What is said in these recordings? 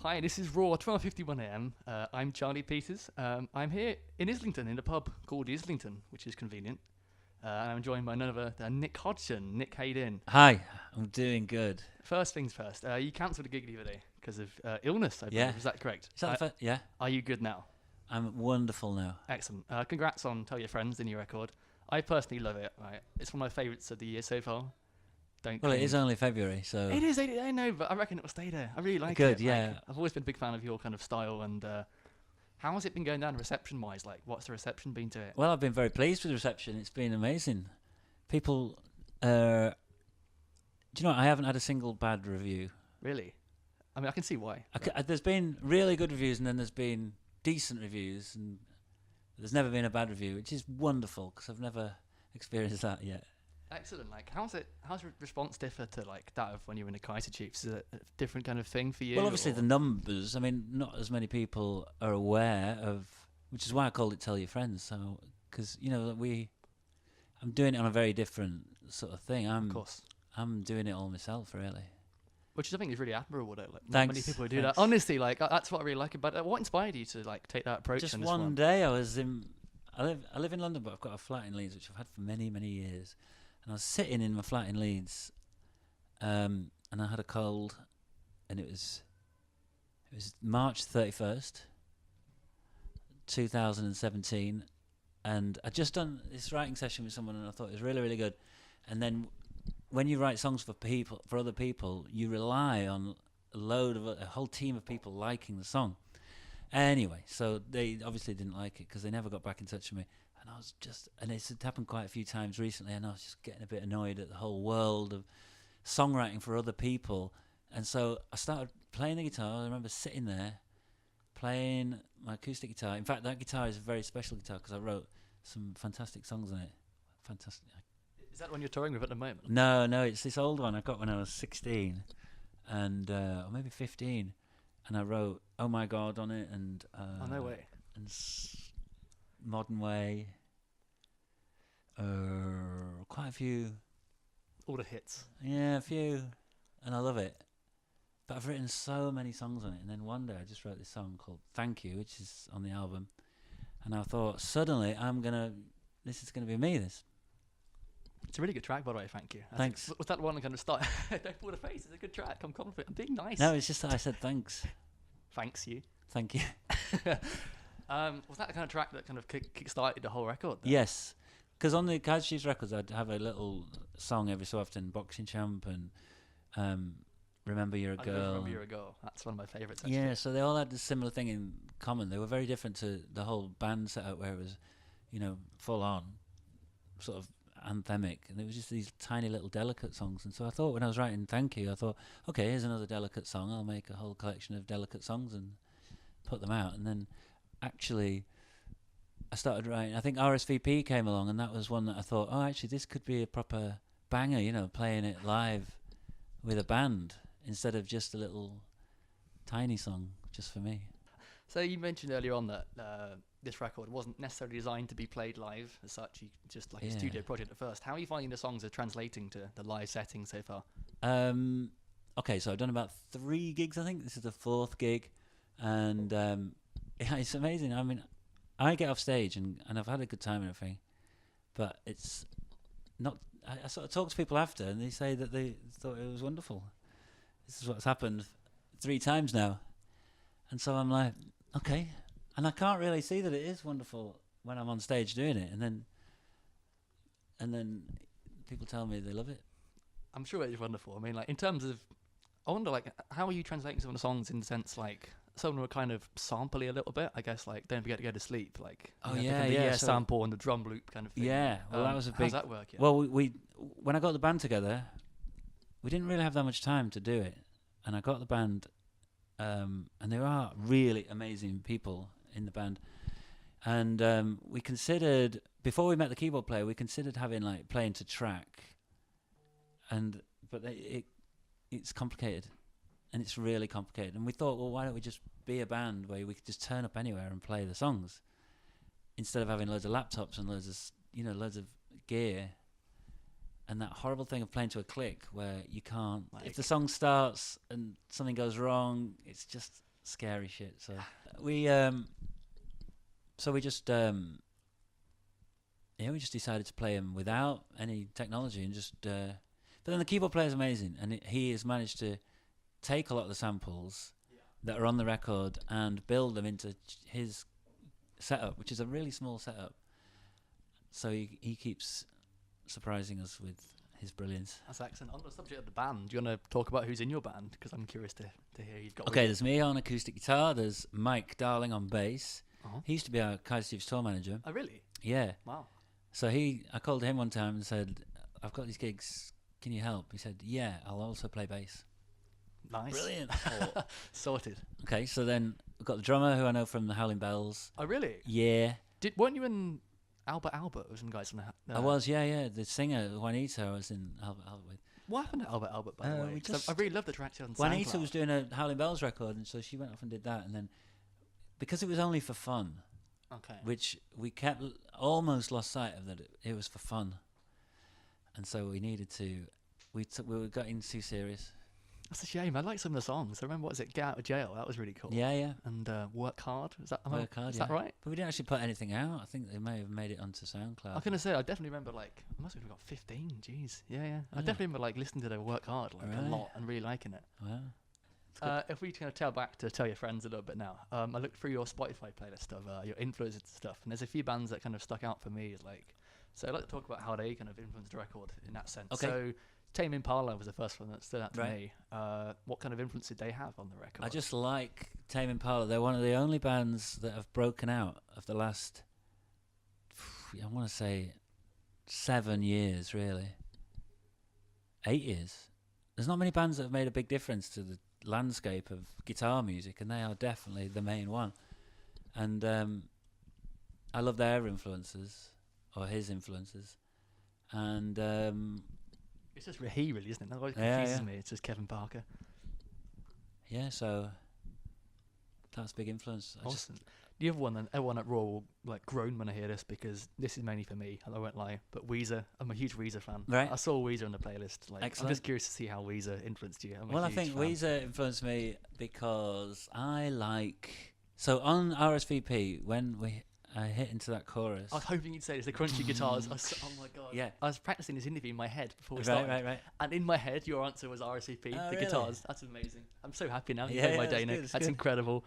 Hi, this is Raw 12:51 a.m. I'm Charlie Peters. I'm here in Islington in a pub called Islington, which is convenient. And I'm joined by none other than Nick Hodgson. Nick, how you doing? Hi, I'm doing good. First things first, you cancelled a gig the other day because of illness, I believe. Yeah. Is that correct? Is that yeah? Are you good now? I'm wonderful now. Excellent. Congrats on Tell Your Friends, the new record. I personally love it. Right, it's one of my favourites of the year so far. Well, it is only February, so... It is, I know, but I reckon it will stay there. I really like it. Good, yeah. Like, I've always been a big fan of your kind of style, and how has it been going down reception-wise? Like, what's the reception been to it? Well, I've been very pleased with the reception. It's been amazing. People... do you know what? I haven't had a single bad review. Really? I mean, I can see why. There's been really good reviews, and then there's been decent reviews, and there's never been a bad review, which is wonderful, because I've never experienced that yet. Excellent. Like, how's response differ to like that of when you were in the Kaiser Chiefs? Is it a different kind of thing for you? Well, obviously the numbers. I mean, not as many people are aware of, which is why I called it "Tell Your Friends." So, because I'm doing it on a very different sort of thing. Of course. I'm doing it all myself, really. Which I think is really admirable. Though, like, not Thanks. many people do that. Honestly, like that's what I really like about it. What inspired you to like take that approach? Just on this one day, I live in London, but I've got a flat in Leeds, which I've had for many, many years. And I was sitting in my flat in Leeds, and I had a cold, and it was March 31st, 2017, and I'd just done this writing session with someone, and I thought it was really, really good. And then when you write songs for other people, you rely on a whole team of people liking the song. Anyway, so they obviously didn't like it because they never got back in touch with me. And it's happened quite a few times recently, and I was just getting a bit annoyed at the whole world of songwriting for other people. And so I started playing the guitar. I remember sitting there playing my acoustic guitar. In fact, that guitar is a very special guitar because I wrote some fantastic songs on it. Fantastic. Is that one you're touring with at the moment? No, it's this old one I got when I was 16, and or maybe 15, and I wrote "Oh My God" on it, and oh, no way. And Modern Way, quite a few. All the hits. Yeah, a few, and I love it. But I've written so many songs on it, and then one day I just wrote this song called "Thank You," which is on the album, and I thought suddenly this is gonna be me. This. It's a really good track, by the way. Thank you. Thanks. Was that one kind of start? Don't pull the face. It's a good track. I'm confident. I'm being nice. No, it's just that I said thanks. Thanks you. Thank you. Was that the kind of track that kind of kick-started the whole record? Then? Yes, because on the Kaiser Chiefs records, I'd have a little song every so often, "Boxing Champ" and "Remember You're a Girl." Remember You're a Girl. That's one of my favourites. Actually. Yeah, so they all had a similar thing in common. They were very different to the whole band setup, where it was, full on, sort of anthemic, and it was just these tiny little delicate songs. And so I thought, when I was writing "Thank You," I thought, okay, here's another delicate song. I'll make a whole collection of delicate songs and put them out. And then actually I started writing. I think RSVP came along, and that was one that I thought, oh, actually this could be a proper banger, playing it live with a band instead of just a little tiny song just for me. So you mentioned earlier on that this record wasn't necessarily designed to be played live as such, just like a studio project at first. How are you finding the songs are translating to the live setting so far? Okay, so I've done about 3 gigs, I think. This is the 4th gig, and it's amazing. I mean, I get off stage and I've had a good time and everything, but it's not. I sort of talk to people after, and they say that they thought it was wonderful. This is what's happened 3 times now, and so I'm like, okay, and I can't really see that it is wonderful when I'm on stage doing it, and then people tell me they love it. I'm sure it is wonderful. I mean, like in terms of, I wonder, like, how are you translating some of the songs in the sense, like, some of them are kind of sampley a little bit, I guess, like Don't Forget to Go to Sleep, like so sample and the drum loop kind of thing. Yeah, well, that was a big. How's that work? Yeah. Well, we when I got the band together, we didn't really have that much time to do it, and I got the band, and there are really amazing people in the band, and we considered, before we met the keyboard player, we considered having like playing to track, but it's complicated. And it's really complicated. And we thought, well, why don't we just be a band where we could just turn up anywhere and play the songs, instead of having loads of laptops and loads of gear, and that horrible thing of playing to a click where you can't. Like, if the song starts and something goes wrong, it's just scary shit. So we just we just decided to play him without any technology and just. But then the keyboard player is amazing, and he has managed to take a lot of the samples that are on the record and build them into his setup, which is a really small setup. So he keeps surprising us with his brilliance. That's excellent. On the subject of the band, do you want to talk about who's in your band? Because I'm curious to hear you've got. Okay, there's me on acoustic guitar. There's Mike Darling on bass. Uh-huh. He used to be our Kaiser Chiefs tour manager. Oh, really? Yeah. Wow. So I called him one time and said, "I've got these gigs. Can you help?" He said, "Yeah, I'll also play bass." Nice. Brilliant. Sorted. Okay, so then we've got the drummer who I know from the Howling Bells. Oh, really? Yeah. Weren't you in Albert was some guys from the... I was, yeah. The singer, Juanita, I was in Albert with. What happened to Albert, by the way? we 'Cause just- I really love the track on Juanita SoundCloud. was doing a Howling Bells record, and so she went off and did that, and then because it was only for fun, Okay. which we kept almost lost sight of that it was for fun, and so we needed to. We were getting too serious. That's a shame. I like some of the songs. I remember, what was it? Get Out of Jail. That was really cool. Yeah. And Work Hard. Is that Is that right? But we didn't actually put anything out. I think they may have made it onto SoundCloud. I was going to say, I definitely remember, like, I must have got 15. Jeez. Yeah. I definitely remember, like, listening to their Work Hard, like, a lot and really liking it. Wow. If we kind of tell your friends a little bit now, I looked through your Spotify playlist of your influences and stuff, and there's a few bands that kind of stuck out for me. So I'd like to talk about how they kind of influenced the record in that sense. Okay. So Tame Impala was the first one that stood out to Right. me. What kind of influence did they have on the record? I just like Tame Impala. They're one of the only bands that have broken out of the last, I want to say, 7 years, really. 8 years. There's not many bands that have made a big difference to the landscape of guitar music, and they are definitely the main one. And I love their influences, or his influences. And it's just he, really, isn't it? That always Yeah, confuses yeah. me. It's just Kevin Parker. yeah, so that's a big influence. Awesome. The other one, and everyone at Raw will like groan when I hear this, because this is mainly for me, and I won't lie. But Weezer, I'm a huge Weezer fan. Right. I saw Weezer on the playlist. Like, I'm Excellent. just curious to see how Weezer influenced you. Well, I think Weezer influenced me because I like... So on RSVP, when I hit into that chorus... I was hoping you'd say it's the crunchy guitars. Oh my god. Yeah. I was practicing this interview in my head before we started. Right. And in my head, your answer was RSVP, Oh, the really? guitars. That's amazing. I'm so happy now. You Yeah, made my yeah, day, that's Nick. good, that's That's good. incredible.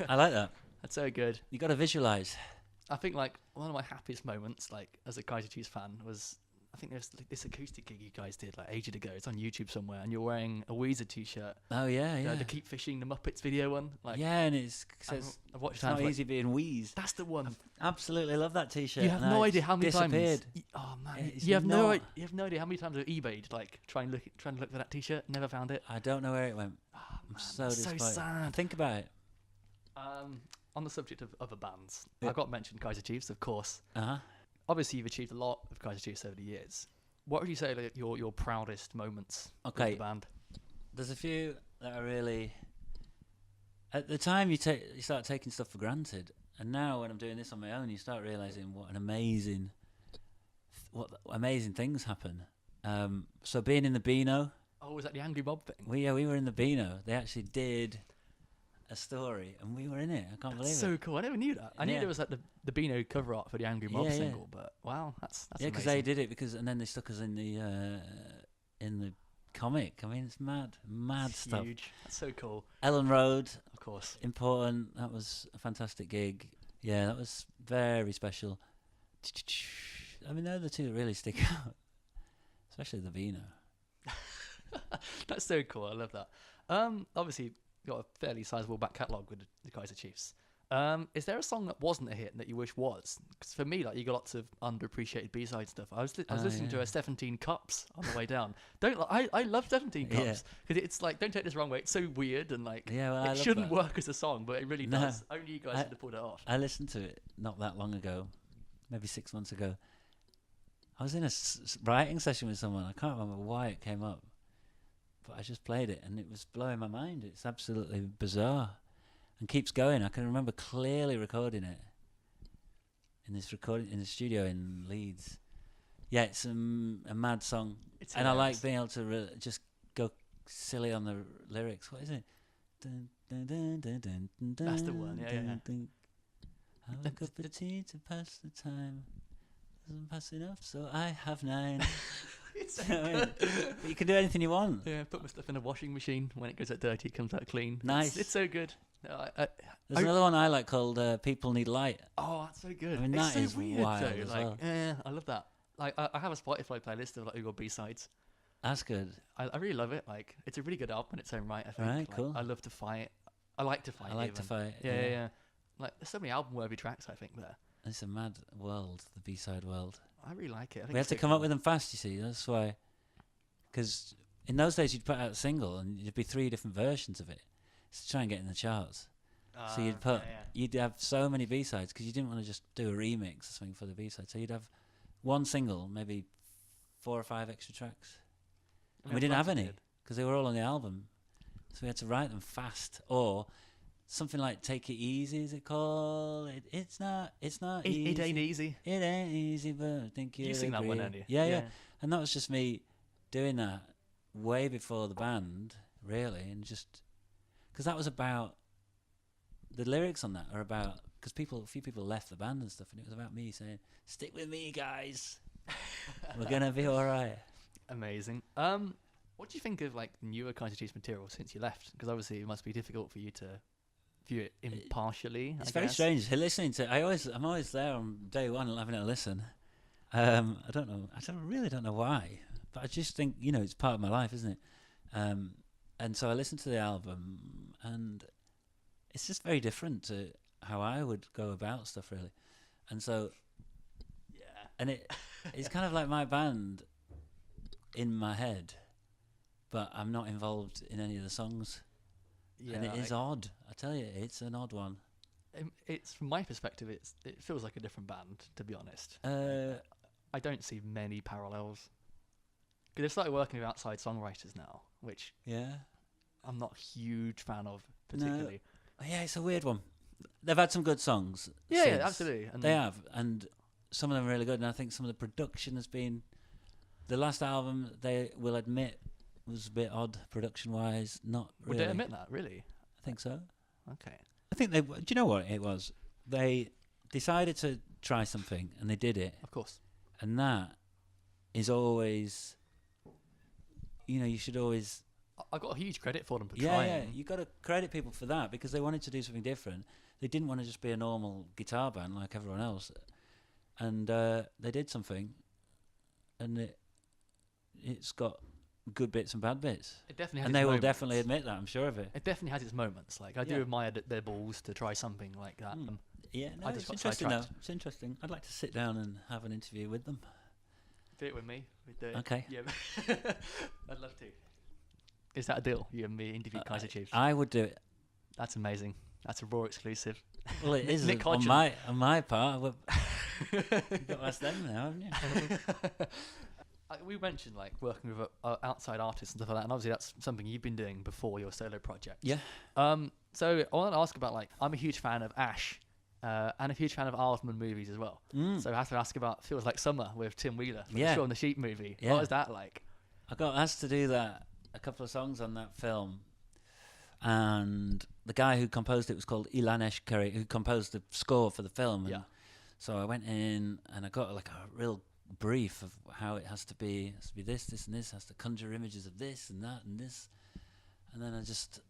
I like that. That's so good. You got to visualize. I think like one of my happiest moments, like as a Kaiser Chiefs fan, was I think there's like, this acoustic gig you guys did like ages ago. It's on YouTube somewhere, and you're wearing a Weezer t-shirt. Oh, yeah. The Keep Fishing the Muppets video one. Like, Yeah, and it says I've watched it's that. not Like, easy being wheezed. that's the one. Absolutely love that t-shirt. You have and no I idea how many disappeared. times. Oh man, It's you have not- you have no idea how many times I've eBayed like trying to look for that t-shirt. Never found it. I don't know where it went. Oh, I'm man, so that's disappointed. so sad. Think about it. On the subject of other bands, Yeah. I got mentioned Kaiser Chiefs, of course. Uh-huh. Obviously, you've achieved a lot with Kaiser Chiefs over the years. What would you say are your proudest moments Okay. with the band? There's a few that are really... At the time, you start taking stuff for granted. And now, when I'm doing this on my own, you start realising what amazing things happen. So being in the Beano... Oh, was that the Angry Mob thing? We were in the Beano. They actually did a story, and we were in it. I can't believe That's it. so cool. I never knew that. I knew Yeah. there was like the Beano cover art for the Angry Mob Yeah, yeah. single, but wow, that's Yeah, because they did it and then they stuck us in the comic. I mean, it's mad stuff. huge. That's so cool. Ellen Road, Of course. important. That was a fantastic gig. Yeah, that was very special. I mean, they're the two that really stick out, especially the Beano. That's so cool. I love that. Obviously, you've got a fairly sizable back catalogue with the Kaiser Chiefs. Is there a song that wasn't a hit that you wish was? Because for me, like, you got lots of underappreciated B-side stuff. I was listening to a 17 Cups on the way down. I love 17 Yeah. Cups because it's like, don't take this wrong way, it's so weird and like Yeah, well, I it love shouldn't that. work as a song, but it really No. does. Only you guys should have pulled it off. I listened to it not that long ago, maybe 6 months ago. I was in a writing session with someone. I can't remember why it came up, but I just played it and it was blowing my mind. It's absolutely bizarre and keeps going. I can remember clearly recording it in the studio in Leeds. Yeah, it's a mad song, It's and I like hilarious. being able to just go silly on the lyrics. What is it? Dun, That's the one, yeah. Have a cup of tea to pass the time. Doesn't pass enough, so I have 9. It's so But good. you can do anything you want. Yeah, put my stuff in a washing machine. When it goes out dirty, it comes out clean. Nice. It's so good. There's another one I like called People Need Light. Oh, that's so good. I mean, it's that so is weird, wild though. as Like, well. yeah, I love that. Like, I have a Spotify playlist of like Ugo B-sides. That's good. I really love it. Like, it's a really good album in its own right. I think. Right, Like, cool. I love to fight. I like to fight. I like to even. fight. Yeah. Like, there's so many album-worthy tracks. I think there. It's a mad world, the B-side world. I really like it. I think We have it's to so come up cool. with them fast, you see. That's why. Because in those days, you'd put out a single and there'd be 3 different versions of it to try and get in the charts. So you'd put, you'd have so many B-sides because you didn't want to just do a remix or something for the B-side. So you'd have one single, maybe 4 or 5 extra tracks. And we didn't have any because they were all on the album. So we had to write them fast. Or something like Take It Easy, is it called? It's not easy. It ain't easy. It ain't easy, but I think You sing that one, don't you? Yeah. And that was just me doing that way before the band, really, and just because that was about the lyrics on that are about because a few people left the band and stuff, and it was about me saying, "Stick with me, guys. We're gonna be all right." Amazing. What do you think of like newer Kaiser Chiefs material since you left? Because obviously it must be difficult for you to view it impartially. It's I very guess. strange listening to. I'm always there on day one and having a listen. I don't know. Really don't know why, but I just think it's part of my life, isn't it? And so I listened to the album, and it's just very different to how I would go about stuff, really. And so, and it's kind of like my band in my head, but I'm not involved in any of the songs. Yeah, and it is odd. I tell you, it's an odd one. It's from my perspective, it feels like a different band, to be honest. I don't see many parallels. Because they've started working with outside songwriters now, which I'm not a huge fan of particularly. No. Yeah, it's a weird one. They've had some good songs. Yeah, absolutely. And they have, and some of them are really good. And I think some of the production has been. The last album, they will admit, was a bit odd production-wise. Not really. Would they admit that? Really? I think so. Okay. I think they. Do you know what it was? They decided to try something, and they did it. Of course. And that is always. You should always. I got a huge credit for them for Yeah, trying. you got to credit people for that because they wanted to do something different. They didn't want to just be a normal guitar band like everyone else, and they did something, and it's got good bits and bad bits. It definitely has and its they will moments. definitely admit that. I'm sure of it. It definitely has its moments. Like I do admire their balls to try something like that. Yeah, no, I just it's got interesting though. sidetracked. It's interesting. I'd like to sit down and have an interview with them. Do it with me. We'd do it. Okay. Yeah, I'd love to. Is that a deal? You and me interview Kaiser Chiefs. I would do it. That's amazing. That's a Raw exclusive. Well, it is Nick on Hodgson. my part. You've got to ask them now, haven't you? We mentioned like working with outside artists and stuff like that, and obviously that's something you've been doing before your solo project. Yeah. So I want to ask about like I'm a huge fan of Ash, and a huge fan of Aardman movies as well. So I have to ask about Feels Like Summer with Tim Wheeler, Yeah. Shaun the Sheep movie. Yeah. What was that like? I got asked to do a couple of songs on that film, and the guy who composed it was called Ilanesh Kerry, who composed the score for the film. And so I went in and I got like a real brief of how it has to be. It has to be this, and this. Has to conjure images of this and that and this. And then I just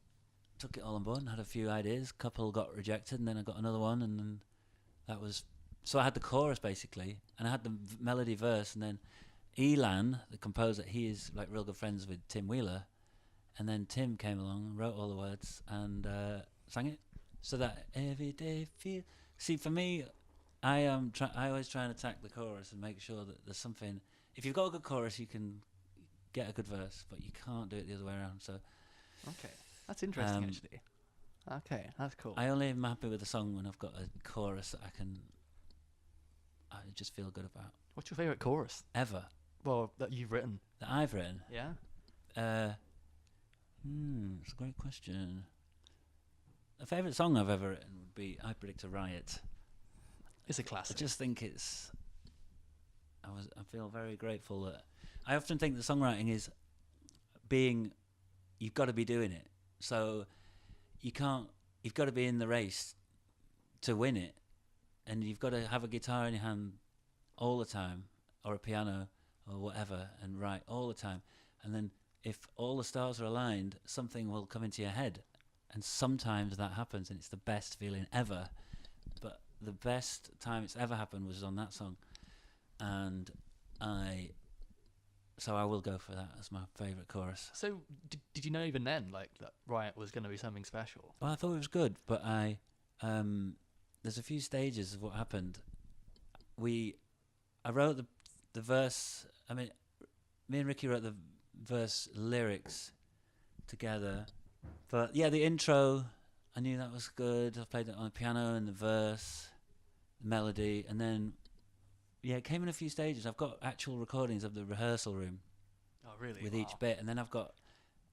took it all on board and had a few ideas. A couple got rejected, and then I got another one, and then that was. So I had the chorus basically, and I had the melody verse, and then Elan, the composer, he is like real good friends with Tim Wheeler, and then Tim came along and wrote all the words and sang it. So that every day feel. See, for me, I always try and attack the chorus and make sure that there's something. If you've got a good chorus, you can get a good verse, but you can't do it the other way around. So, Okay, that's interesting actually. Okay, that's cool. I only am happy with a song when I've got a chorus that I just feel good about. What's your favourite chorus? Ever. Well, that you've written. That I've written. Yeah. It's a great question. A favourite song I've ever written would be I Predict a Riot. It's a I classic. just think I feel very grateful that I often think that songwriting is you've got to be doing it. So you can't. You've got to be in the race to win it, and you've got to have a guitar in your hand all the time, or a piano, or whatever, and write all the time. And then, if all the stars are aligned, something will come into your head, and sometimes that happens, and it's the best feeling ever. But the best time it's ever happened was on that song, and so I will go for that as my favourite chorus. So did you know even then, like, that Riot was going to be something special? Well, I thought it was good, but there's a few stages of what happened. I wrote the verse. I mean, me and Ricky wrote the verse lyrics together. But yeah, the intro, I knew that was good. I played it on the piano and the verse, the melody, and then it came in a few stages. I've got actual recordings of the rehearsal room. Oh, really? With each bit, and then I've got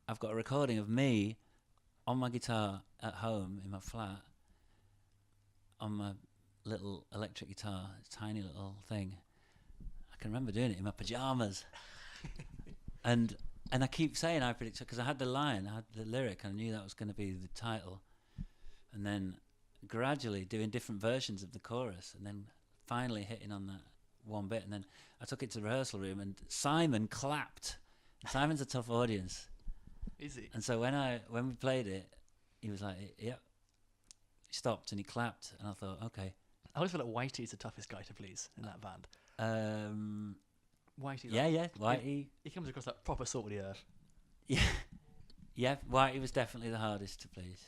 a recording of me on my guitar at home in my flat on my little electric guitar, tiny little thing. I can remember doing it in my pajamas. and I keep saying I predict, because I had the line, I had the lyric, and I knew that was going to be the title. And then gradually doing different versions of the chorus, and then finally hitting on that one bit. And then I took it to the rehearsal room, and Simon clapped. Simon's a tough audience. Is he? And so when we played it, he was like, "Yep." He stopped and he clapped, and I thought, okay. I always feel like Whitey's the toughest guy to please in that band. Whitey. Yeah, Whitey. He comes across like proper salt of the earth. Yeah, Whitey was definitely the hardest to please.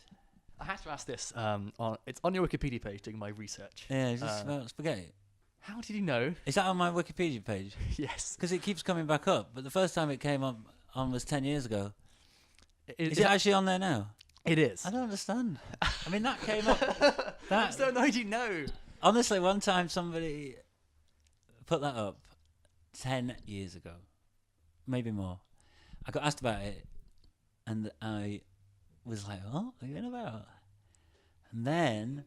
I had to ask this. It's on your Wikipedia page doing my research. Yeah, is this about spaghetti? How did you know? Is that on my Wikipedia page? Yes. Because it keeps coming back up, but the first time it came on was 10 years ago. Is it Yeah. actually on there now? It is. I don't understand. I mean, that came up. I'm so annoyed you know. Honestly, one time somebody put that up 10 years ago, maybe more. I got asked about it, and I was like, "What are you on about?" And then,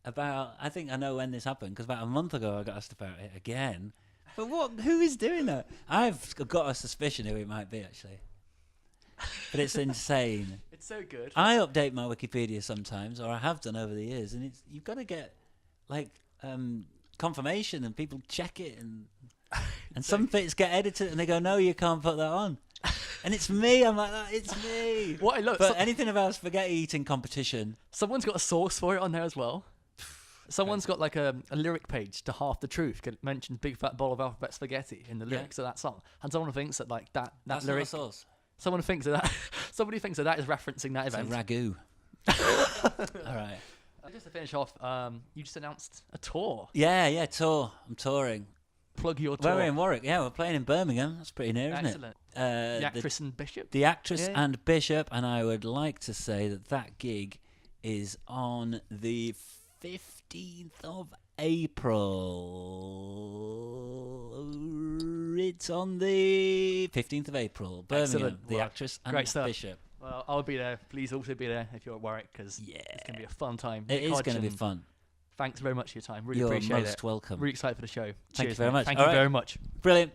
I think I know when this happened, because about a month ago I got asked about it again. But who is doing that? I've got a suspicion who it might be, actually. But it's insane. It's so good. I update my Wikipedia sometimes, or I have done over the years, and you've got to get confirmation, and people check it, and some bits get edited, and they go, "No, you can't put that on." And it's me. I'm like, it's me. What I love. But anything about spaghetti eating competition. Someone's got a source for it on there as well. Someone's got like a lyric page to Half the Truth. It mentions big fat bowl of alphabet spaghetti in the lyrics of that song, and someone thinks that like that That's lyric. not a source. Somebody thinks that is referencing that It's a event. ragu. All right. Just to finish off, you just announced a tour. Yeah, tour. I'm touring. Plug your tour. We're in Warwick. Yeah, we're playing in Birmingham. That's pretty near, isn't Excellent. it? The actress and Bishop. The actress Yeah. and Bishop, and I would like to say that gig is on the 15th of April. It's on the 15th of April. Birmingham. Excellent. The Well, actress and great stuff. Bishop. Well, I'll be there. Please also be there if you're at Warwick, because Yeah. it's going to be a fun time. It is going to be Hodgson, fun. Thanks very much for your time. Really You're appreciate most it. welcome. Really excited for the show. Thank you Cheers, very mate. much. Thank All you right. very much. Brilliant.